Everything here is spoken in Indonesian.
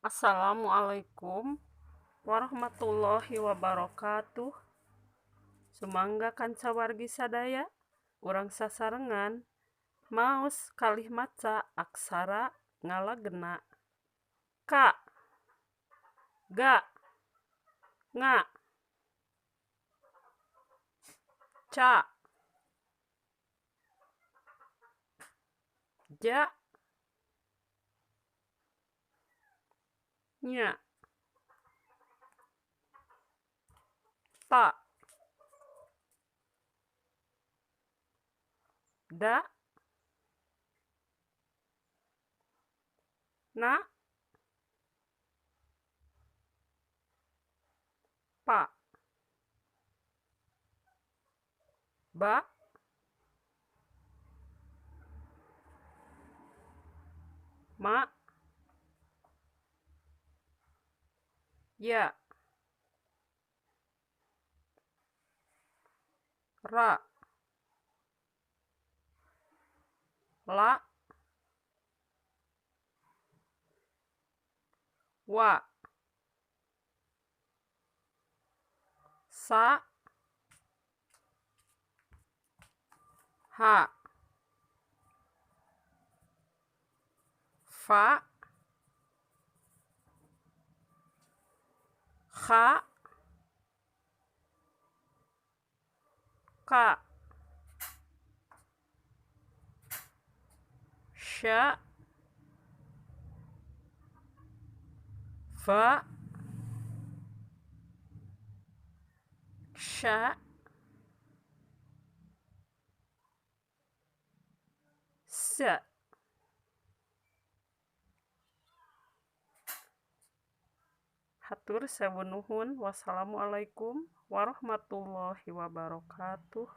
Assalamualaikum warahmatullahi wabarakatuh. Sumangga kanca wargi sadaya, urang sasarengan maos kalih maca aksara ngalagena. Ka, ga, nga, ca, ja, nya, ta, da, na, pa, ba, ma, ya, ra, la, wa, sa, ha, fa, kha, ka, sya, fa, ksya, sa. Hatur sawu nuhun. Wassalamualaikum warahmatullahi wabarakatuh.